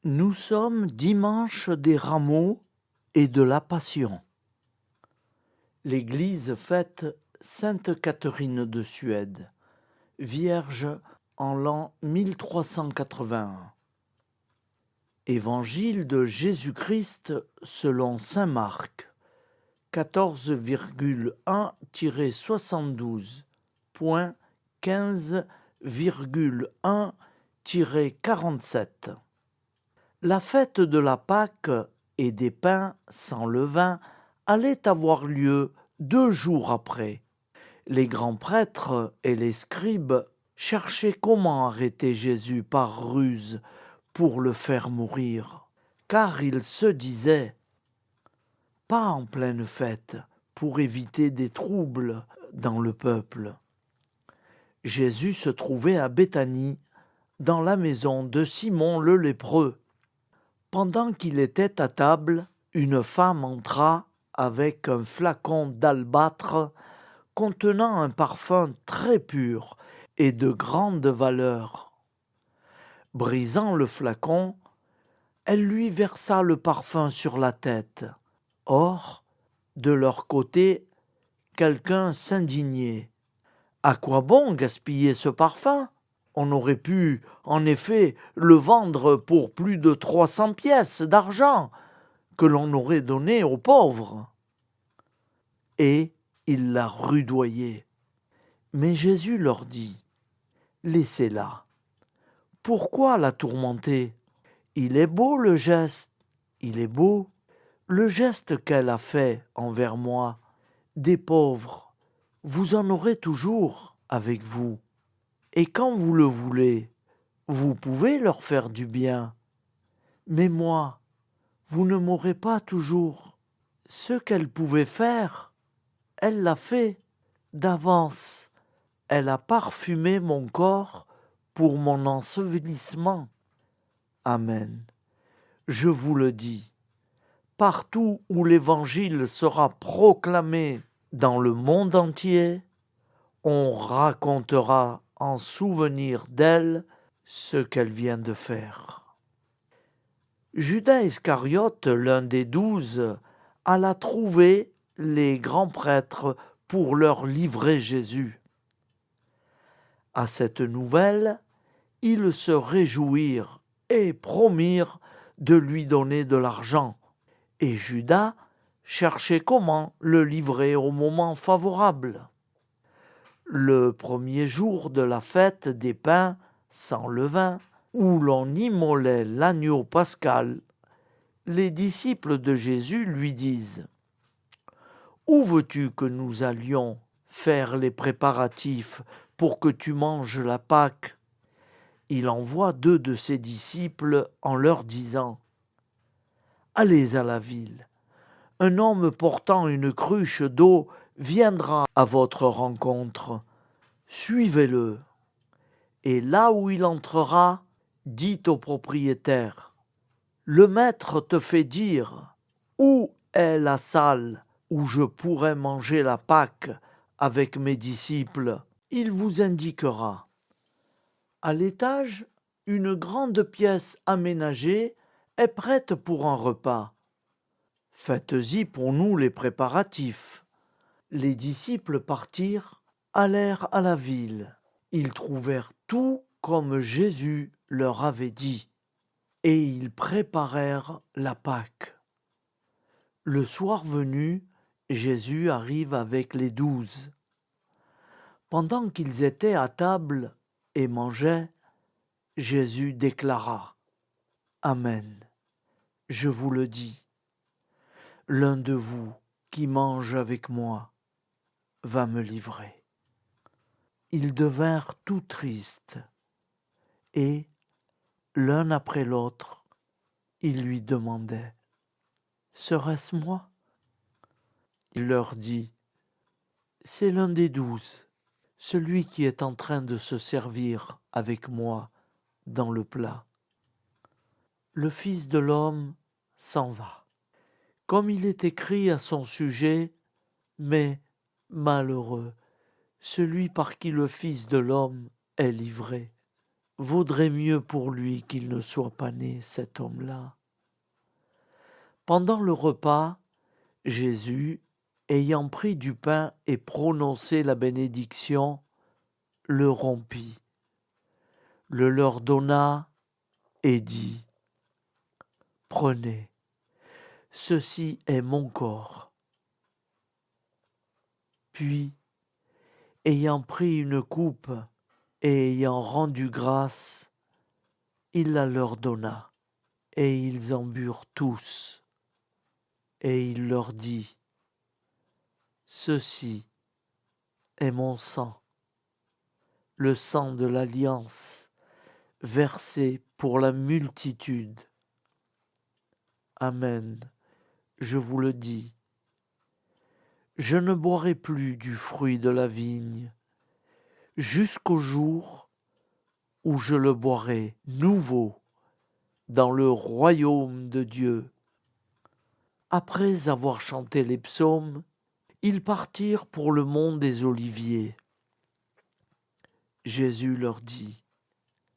Nous sommes dimanche des Rameaux et de la Passion. L'Église fête Sainte Catherine de Suède, vierge en l'an 1381. Évangile de Jésus-Christ selon saint Marc, 14,1-72.15,1-47. La fête de la Pâque et des pains sans levain allait avoir lieu 2 jours après. Les grands prêtres et les scribes cherchaient comment arrêter Jésus par ruse pour le faire mourir, car ils se disaient « pas en pleine fête, pour éviter des troubles dans le peuple ». Jésus se trouvait à Béthanie, dans la maison de Simon le lépreux. Pendant qu'il était à table, une femme entra avec un flacon d'albâtre contenant un parfum très pur et de grande valeur. Brisant le flacon, elle lui versa le parfum sur la tête. Or, de leur côté, quelqu'un s'indignait. « À quoi bon gaspiller ce parfum ? On aurait pu, en effet, le vendre pour plus de 300 pièces d'argent que l'on aurait donné aux pauvres. » Et ils la rudoyaient. Mais Jésus leur dit « Laissez-la. Pourquoi la tourmenter ? Il est beau le geste, il est beau, le geste qu'elle a fait envers moi. Des pauvres, vous en aurez toujours avec vous. Et quand vous le voulez, vous pouvez leur faire du bien. Mais moi, vous ne m'aurez pas toujours. Ce qu'elle pouvait faire, elle l'a fait. D'avance, elle a parfumé mon corps pour mon ensevelissement. Amen. Je vous le dis, partout où l'Évangile sera proclamé dans le monde entier, on racontera en souvenir d'elle ce qu'elle vient de faire. Judas Iscariote, l'un des 12, alla trouver les grands prêtres pour leur livrer Jésus. À cette nouvelle, ils se réjouirent et promirent de lui donner de l'argent. Et Judas cherchait comment le livrer au moment favorable. Le premier jour de la fête des pains sans levain, où l'on immolait l'agneau pascal, les disciples de Jésus lui disent « Où veux-tu que nous allions faire les préparatifs pour que tu manges la Pâque ?» Il envoie 2 de ses disciples en leur disant « Allez à la ville, un homme portant une cruche d'eau viendra à votre rencontre, suivez-le. Et là où il entrera, dites au propriétaire, le maître te fait dire, où est la salle où je pourrais manger la Pâque avec mes disciples ? Il vous indiquera. À l'étage, une grande pièce aménagée est prête pour un repas. Faites-y pour nous les préparatifs. Les disciples partirent, allèrent à la ville. Ils trouvèrent tout comme Jésus leur avait dit, et ils préparèrent la Pâque. Le soir venu, Jésus arrive avec les 12. Pendant qu'ils étaient à table et mangeaient, Jésus déclara « Amen, je vous le dis, l'un de vous qui mange avec moi va me livrer. » Ils devinrent tout tristes, et, l'un après l'autre, ils lui demandaient « Serait-ce moi ?» Il leur dit « C'est l'un des 12, celui qui est en train de se servir avec moi dans le plat. Le Fils de l'homme s'en va, comme il est écrit à son sujet, mais malheureux, celui par qui le Fils de l'homme est livré. vaudrait mieux pour lui qu'il ne soit pas né, cet homme-là. Pendant le repas, Jésus, ayant pris du pain et prononcé la bénédiction, le rompit, le leur donna et dit : « Prenez, ceci est mon corps. » Puis, ayant pris une coupe et ayant rendu grâce, il la leur donna, et ils en burent tous. Et il leur dit : « Ceci est mon sang, le sang de l'alliance, versé pour la multitude. Amen, je vous le dis, je ne boirai plus du fruit de la vigne, jusqu'au jour où je le boirai nouveau dans le royaume de Dieu. » Après avoir chanté les psaumes, ils partirent pour le mont des Oliviers. Jésus leur dit :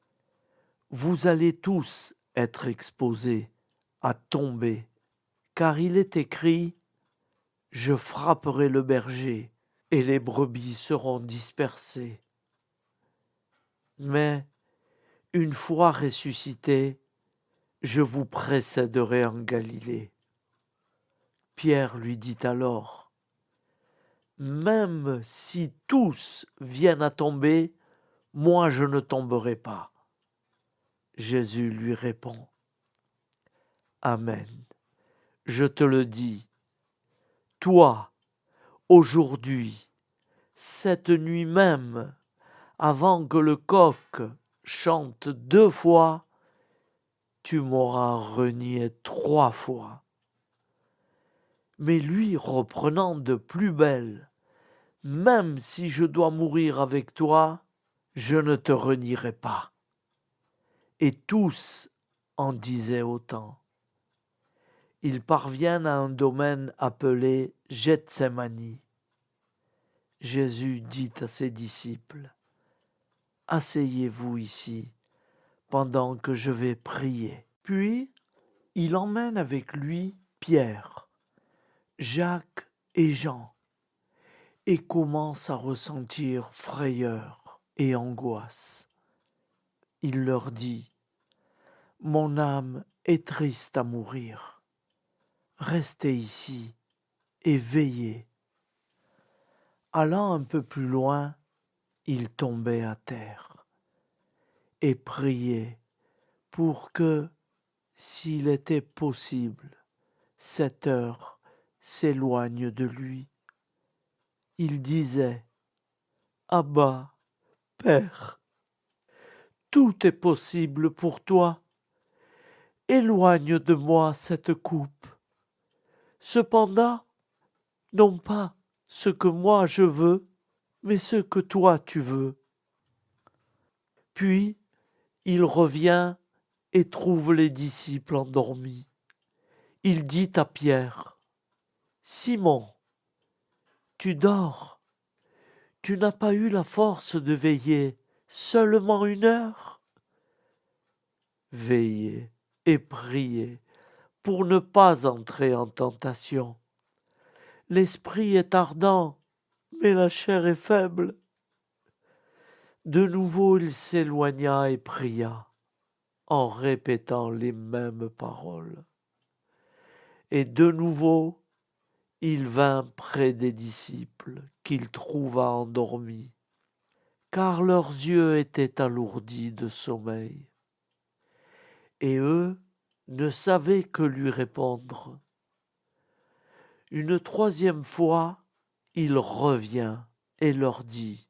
« Vous allez tous être exposés à tomber, car il est écrit : je frapperai le berger, et les brebis seront dispersées. Mais, une fois ressuscité, je vous précéderai en Galilée. » Pierre lui dit alors : « Même si tous viennent à tomber, moi je ne tomberai pas. » Jésus lui répond : « Amen, je te le dis, toi, aujourd'hui, cette nuit même, avant que le coq chante 2 fois, tu m'auras renié 3 fois. » Mais lui, reprenant de plus belle : « Même si je dois mourir avec toi, je ne te renierai pas. » Et tous en disaient autant. Ils parviennent à un domaine appelé Gethsémani. Jésus dit à ses disciples : « Asseyez-vous ici, pendant que je vais prier. » Puis, il emmène avec lui Pierre, Jacques et Jean, et commence à ressentir frayeur et angoisse. Il leur dit : « Mon âme est triste à mourir. Restez ici et veillez. » Allant un peu plus loin, il tombait à terre et priait pour que, s'il était possible, cette heure s'éloigne de lui. Il disait : « Abba, Père, tout est possible pour toi. Éloigne de moi cette coupe. Cependant, non pas ce que moi je veux, mais ce que toi tu veux. » Puis, il revient et trouve les disciples endormis. Il dit à Pierre : « Simon, tu dors, tu n'as pas eu la force de veiller seulement 1 heure ? Veillez et priez pour ne pas entrer en tentation. L'esprit est ardent, mais la chair est faible. » De nouveau il s'éloigna et pria, en répétant les mêmes paroles. Et de nouveau, il vint près des disciples qu'il trouva endormis, car leurs yeux étaient alourdis de sommeil. Et eux ne savaient que lui répondre. Une 3e fois, il revient et leur dit :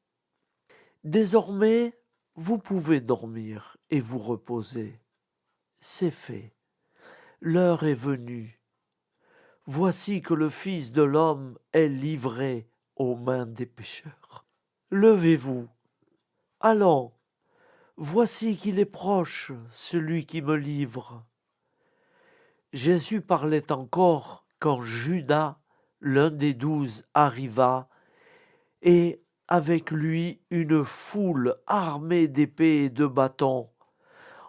« Désormais, vous pouvez dormir et vous reposer. C'est fait. L'heure est venue. Voici que le Fils de l'homme est livré aux mains des pécheurs. Levez-vous. Allons. Voici qu'il est proche, celui qui me livre. » Jésus parlait encore quand Judas, l'un des 12, arriva et, avec lui une foule armée d'épées et de bâtons,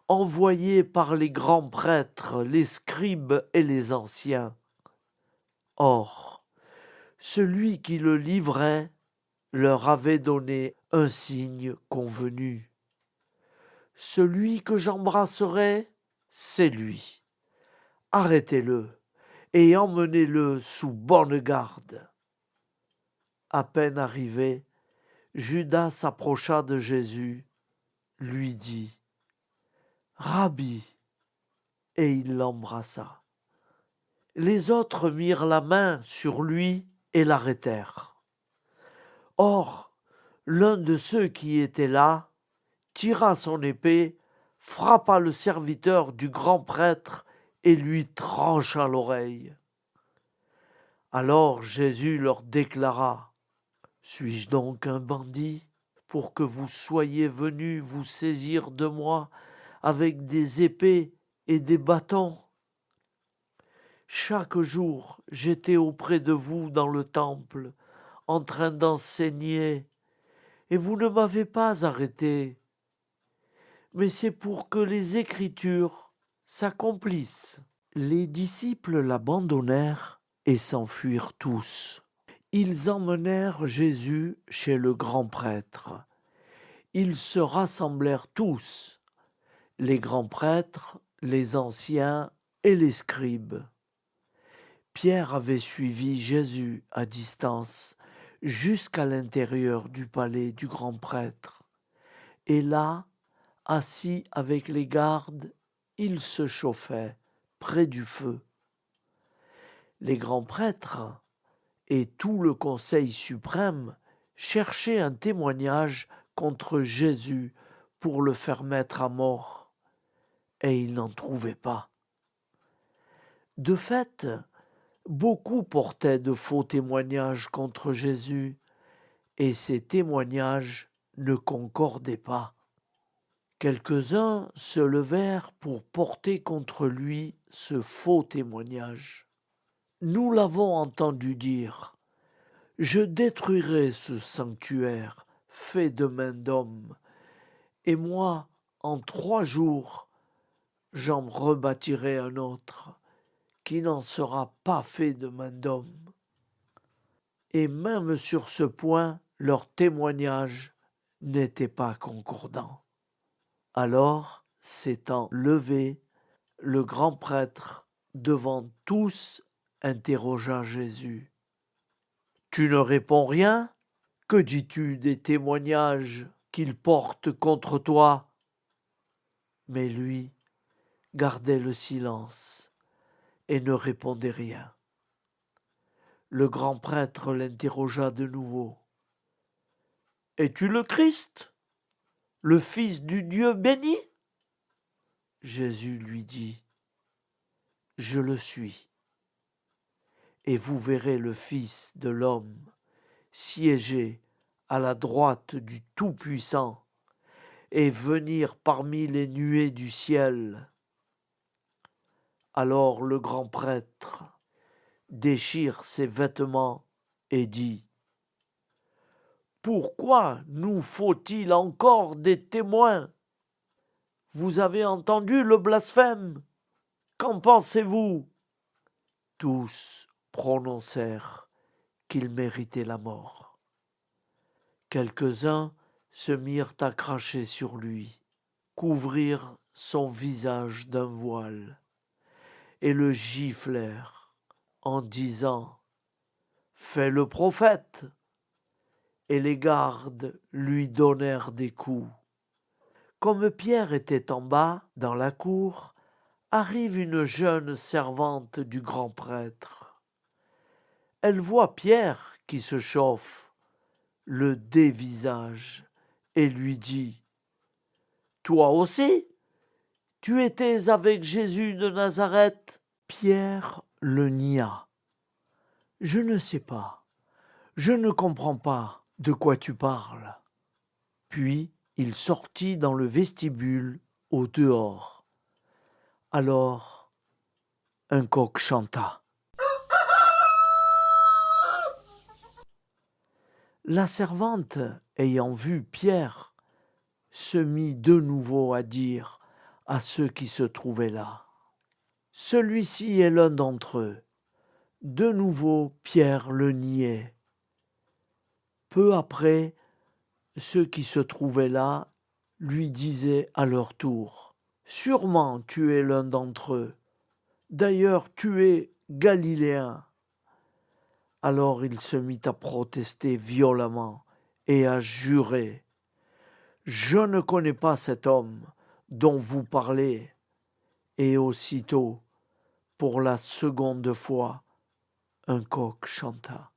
envoyée par les grands prêtres, les scribes et les anciens. Or, celui qui le livrait leur avait donné un signe convenu. Celui que j'embrasserai, c'est lui. Arrêtez-le et emmenez-le sous bonne garde. À peine arrivé, Judas s'approcha de Jésus, lui dit « Rabbi » et il l'embrassa. Les autres mirent la main sur lui et l'arrêtèrent. Or, l'un de ceux qui étaient là tira son épée, frappa le serviteur du grand prêtre et lui trancha l'oreille. Alors Jésus leur déclara, « Suis-je donc un bandit pour que vous soyez venus vous saisir de moi avec des épées et des bâtons? Chaque jour, j'étais auprès de vous dans le temple, en train d'enseigner, et vous ne m'avez pas arrêté. Mais c'est pour que les Écritures s'accomplissent. » Les disciples l'abandonnèrent et s'enfuirent tous. Ils emmenèrent Jésus chez le grand prêtre. Ils se rassemblèrent tous, les grands prêtres, les anciens et les scribes. Pierre avait suivi Jésus à distance jusqu'à l'intérieur du palais du grand prêtre. Et là, assis avec les gardes, il se chauffait près du feu. Les grands prêtres et tout le conseil suprême cherchaient un témoignage contre Jésus pour le faire mettre à mort, et ils n'en trouvaient pas. De fait, beaucoup portaient de faux témoignages contre Jésus, et ces témoignages ne concordaient pas. Quelques-uns se levèrent pour porter contre lui ce faux témoignage. Nous l'avons entendu dire, « Je détruirai ce sanctuaire fait de main d'homme, et moi, en 3 jours, j'en rebâtirai un autre, qui n'en sera pas fait de main d'homme. » Et même sur ce point, leur témoignage n'était pas concordant. Alors, s'étant levé, le grand prêtre, devant tous, interrogea Jésus. « Tu ne réponds rien? Que dis-tu des témoignages qu'ils portent contre toi ?» Mais lui gardait le silence et ne répondait rien. Le grand prêtre l'interrogea de nouveau. « Es-tu le Christ, le Fils du Dieu béni ?» Jésus lui dit, « Je le suis, et vous verrez le Fils de l'homme siéger à la droite du Tout-Puissant et venir parmi les nuées du ciel. » Alors le grand prêtre déchire ses vêtements et dit, « Pourquoi nous faut-il encore des témoins? Vous avez entendu le blasphème? Qu'en pensez-vous ?» Tous prononcèrent qu'il méritait la mort. Quelques-uns se mirent à cracher sur lui, couvrirent son visage d'un voile et le giflèrent en disant « Fais le prophète !» Et les gardes lui donnèrent des coups. Comme Pierre était en bas, dans la cour, arrive une jeune servante du grand prêtre. Elle voit Pierre qui se chauffe, le dévisage, et lui dit, « Toi aussi, tu étais avec Jésus de Nazareth ?» Pierre le nia. « Je ne sais pas, je ne comprends pas de quoi tu parles. » Puis il sortit dans le vestibule au dehors. Alors un coq chanta. La servante, ayant vu Pierre, se mit de nouveau à dire à ceux qui se trouvaient là, celui-ci est l'un d'entre eux. De nouveau, Pierre le niait. Peu après, ceux qui se trouvaient là lui disaient à leur tour, sûrement tu es l'un d'entre eux. D'ailleurs, tu es galiléen. Alors il se mit à protester violemment et à jurer, je ne connais pas cet homme dont vous parlez. Et aussitôt, pour la seconde fois, un coq chanta.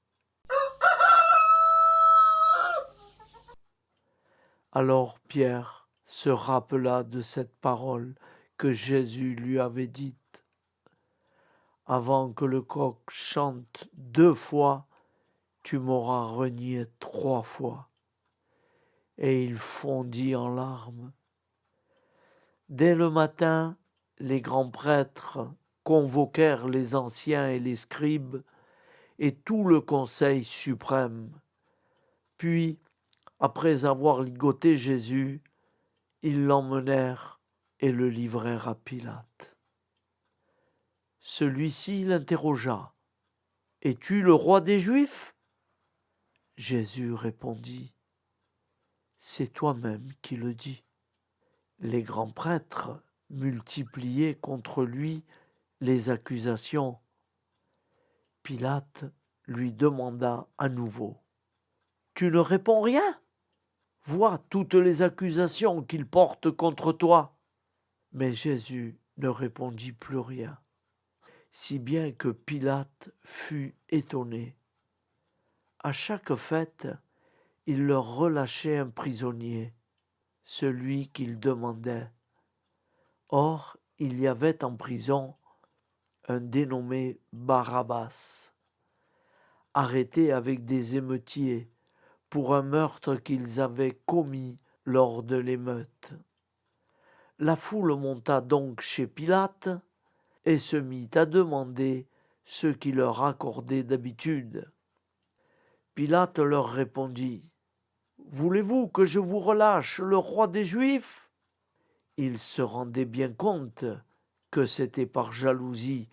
Alors Pierre se rappela de cette parole que Jésus lui avait dite. Avant que le coq chante 2 fois, tu m'auras renié 3 fois. Et il fondit en larmes. Dès le matin, les grands prêtres convoquèrent les anciens et les scribes et tout le conseil suprême. Puis, après avoir ligoté Jésus, ils l'emmenèrent et le livrèrent à Pilate. Celui-ci l'interrogea. « Es-tu le roi des Juifs ?» Jésus répondit. « C'est toi-même qui le dis. » Les grands prêtres multipliaient contre lui les accusations. Pilate lui demanda à nouveau. « Tu ne réponds rien ? Vois toutes les accusations qu'il porte contre toi. » Mais Jésus ne répondit plus rien, si bien que Pilate fut étonné. À chaque fête, il leur relâchait un prisonnier, celui qu'il demandait. Or, il y avait en prison un dénommé Barabbas, arrêté avec des émeutiers pour un meurtre qu'ils avaient commis lors de l'émeute. La foule monta donc chez Pilate et se mit à demander ce qu'il leur accordait d'habitude. Pilate leur répondit, « Voulez-vous que je vous relâche le roi des Juifs ?» Il se rendait bien compte que c'était par jalousie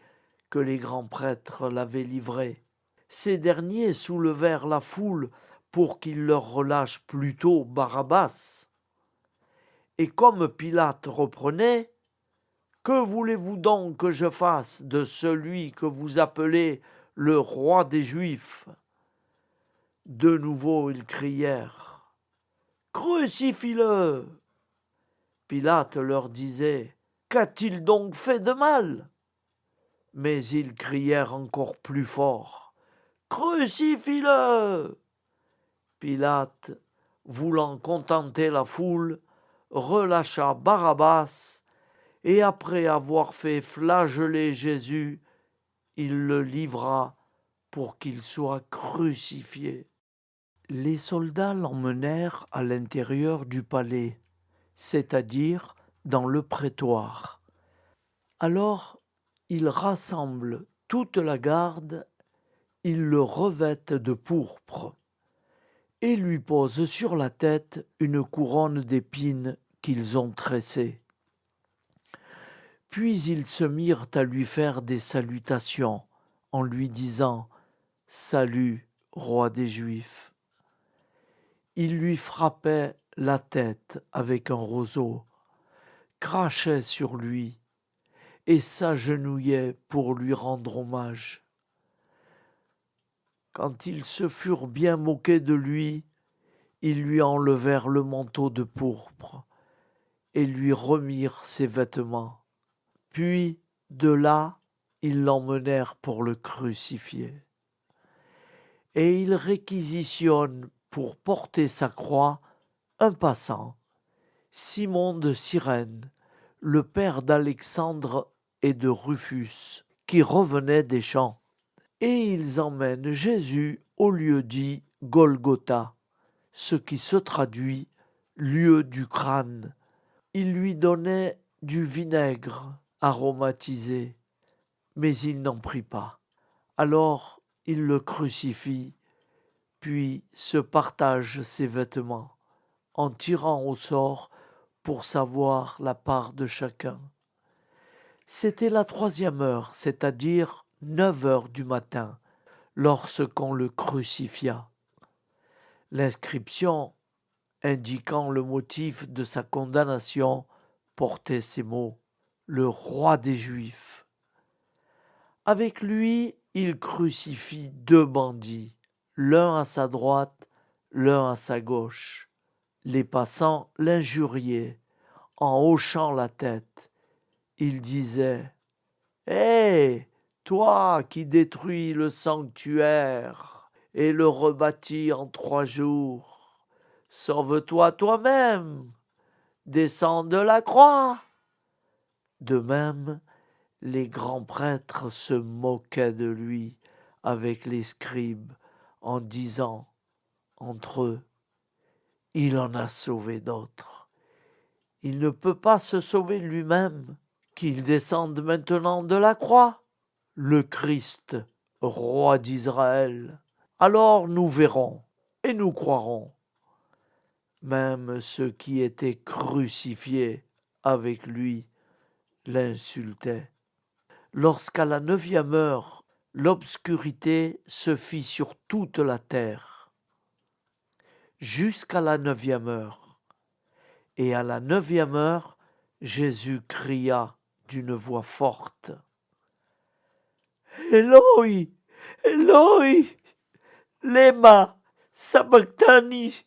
que les grands prêtres l'avaient livré. Ces derniers soulevèrent la foule pour qu'il leur relâche plutôt Barabbas. Et comme Pilate reprenait, « Que voulez-vous donc que je fasse de celui que vous appelez le roi des Juifs ?» De nouveau ils crièrent, « Crucifie-le !» Pilate leur disait, « Qu'a-t-il donc fait de mal ?» Mais ils crièrent encore plus fort, « Crucifie-le !» Pilate, voulant contenter la foule, relâcha Barabbas, et après avoir fait flageller Jésus, il le livra pour qu'il soit crucifié. Les soldats l'emmenèrent à l'intérieur du palais, c'est-à-dire dans le prétoire. Alors, ils rassemblent toute la garde, ils le revêtent de pourpre et lui posent sur la tête une couronne d'épines qu'ils ont tressée. Puis ils se mirent à lui faire des salutations en lui disant « Salut, roi des Juifs !» Ils lui frappaient la tête avec un roseau, crachaient sur lui et s'agenouillaient pour lui rendre hommage. Quand ils se furent bien moqués de lui, ils lui enlevèrent le manteau de pourpre et lui remirent ses vêtements. Puis, de là, ils l'emmenèrent pour le crucifier. Et ils réquisitionnent pour porter sa croix un passant, Simon de Cyrène, le père d'Alexandre et de Rufus, qui revenait des champs. Et ils emmènent Jésus au lieu dit Golgotha, ce qui se traduit lieu du crâne. Ils lui donnaient du vinaigre aromatisé, mais il n'en prit pas. Alors il le crucifie, puis se partagent ses vêtements, en tirant au sort pour savoir la part de chacun. C'était la 3e heure, c'est-à-dire 9 heures du matin, lorsqu'on le crucifia. L'inscription indiquant le motif de sa condamnation portait ces mots: le roi des Juifs. Avec lui, il crucifie 2 bandits, l'un à sa droite, l'un à sa gauche. Les passants l'injuriaient en hochant la tête. Ils disaient: Hé, toi qui détruis le sanctuaire et le rebâtis en 3 jours, sauve-toi toi-même, descends de la croix. De même, les grands prêtres se moquaient de lui avec les scribes en disant entre eux: Il en a sauvé d'autres. Il ne peut pas se sauver lui-même, qu'il descende maintenant de la croix, le Christ, roi d'Israël. Alors nous verrons et nous croirons. Même ceux qui étaient crucifiés avec lui l'insultaient. Lorsqu'à la 9e heure, l'obscurité se fit sur toute la terre, jusqu'à la 9e heure. Et à la 9e heure, Jésus cria d'une voix forte: Eloi, Eloi, lema sabachthani,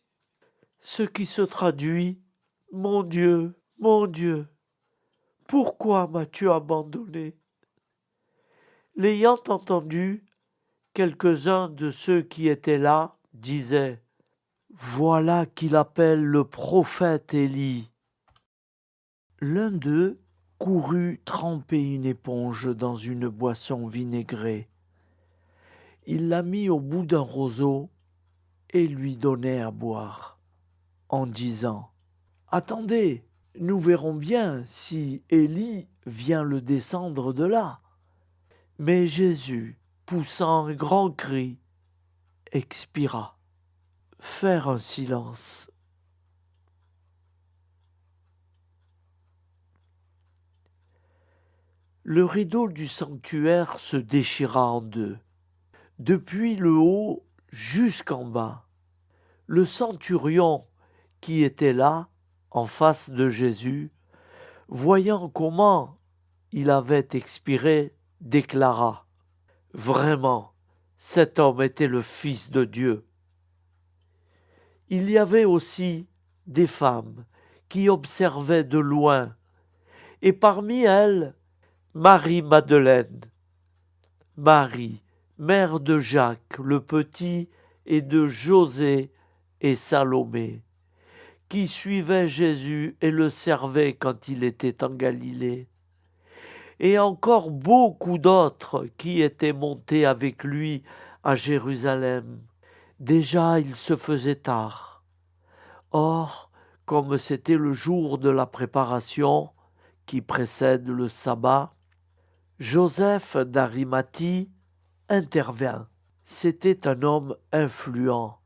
ce qui se traduit: mon Dieu, pourquoi m'as-tu abandonné? L'ayant entendu, quelques-uns de ceux qui étaient là disaient: Voilà qu'il appelle le prophète Élie. L'un d'eux courut tremper une éponge dans une boisson vinaigrée. Il la mit au bout d'un roseau et lui donnait à boire, en disant: Attendez, nous verrons bien si Élie vient le descendre de là. Mais Jésus, poussant un grand cri, expira. Faire un silence. Le rideau du sanctuaire se déchira en deux, depuis le haut jusqu'en bas. Le centurion qui était là, en face de Jésus, voyant comment il avait expiré, déclara: Vraiment, cet homme était le Fils de Dieu. Il y avait aussi des femmes qui observaient de loin, et parmi elles, Marie-Madeleine, Marie, mère de Jacques le Petit et de José et Salomé, qui suivaient Jésus et le servaient quand il était en Galilée, et encore beaucoup d'autres qui étaient montés avec lui à Jérusalem. Déjà il se faisait tard. Or, comme c'était le jour de la préparation qui précède le sabbat, Joseph d'Arimathie intervint. C'était un homme influent,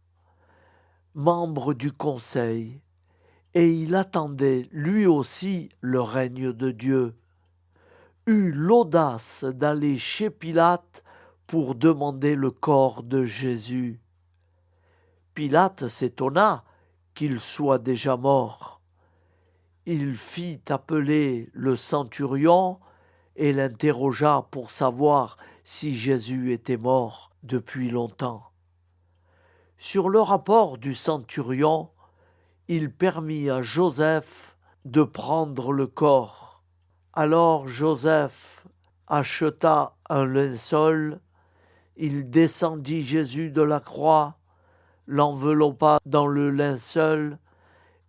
membre du conseil, et il attendait lui aussi le règne de Dieu. Eut l'audace d'aller chez Pilate pour demander le corps de Jésus. Pilate s'étonna qu'il soit déjà mort. Il fit appeler le centurion et l'interrogea pour savoir si Jésus était mort depuis longtemps. Sur le rapport du centurion, il permit à Joseph de prendre le corps. Alors Joseph acheta un linceul, il descendit Jésus de la croix, l'enveloppa dans le linceul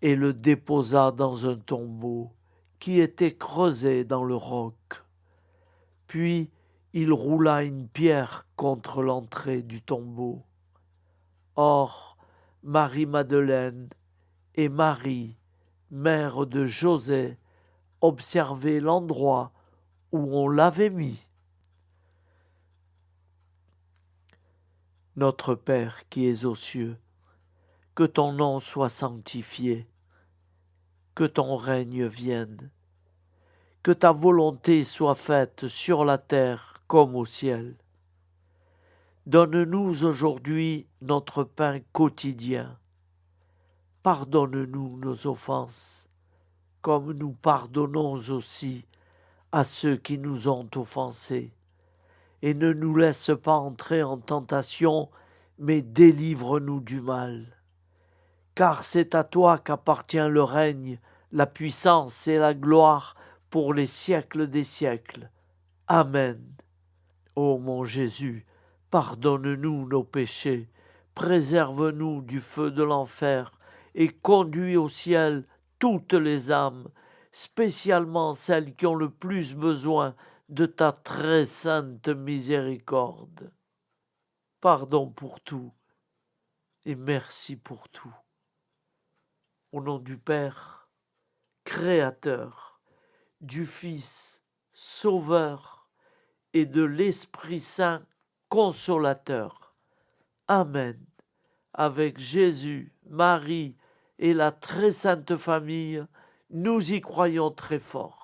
et le déposa dans un tombeau qui était creusé dans le roc. Puis il roula une pierre contre l'entrée du tombeau. Or, Marie-Madeleine et Marie, mère de José, observaient l'endroit où on l'avait mis. Notre Père qui es aux cieux, que ton nom soit sanctifié, que ton règne vienne, que ta volonté soit faite sur la terre comme au ciel. Donne-nous aujourd'hui notre pain quotidien. Pardonne-nous nos offenses, comme nous pardonnons aussi à ceux qui nous ont offensés. Et ne nous laisse pas entrer en tentation, mais délivre-nous du mal. Car c'est à toi qu'appartient le règne, la puissance et la gloire pour les siècles des siècles. Amen. Ô mon Jésus, pardonne-nous nos péchés, préserve-nous du feu de l'enfer et conduis au ciel toutes les âmes, spécialement celles qui ont le plus besoin de ta très sainte miséricorde. Pardon pour tout et merci pour tout. Au nom du Père, Créateur, du Fils, Sauveur et de l'Esprit Saint, Consolateur. Amen. Avec Jésus, Marie et la très sainte famille, nous y croyons très fort.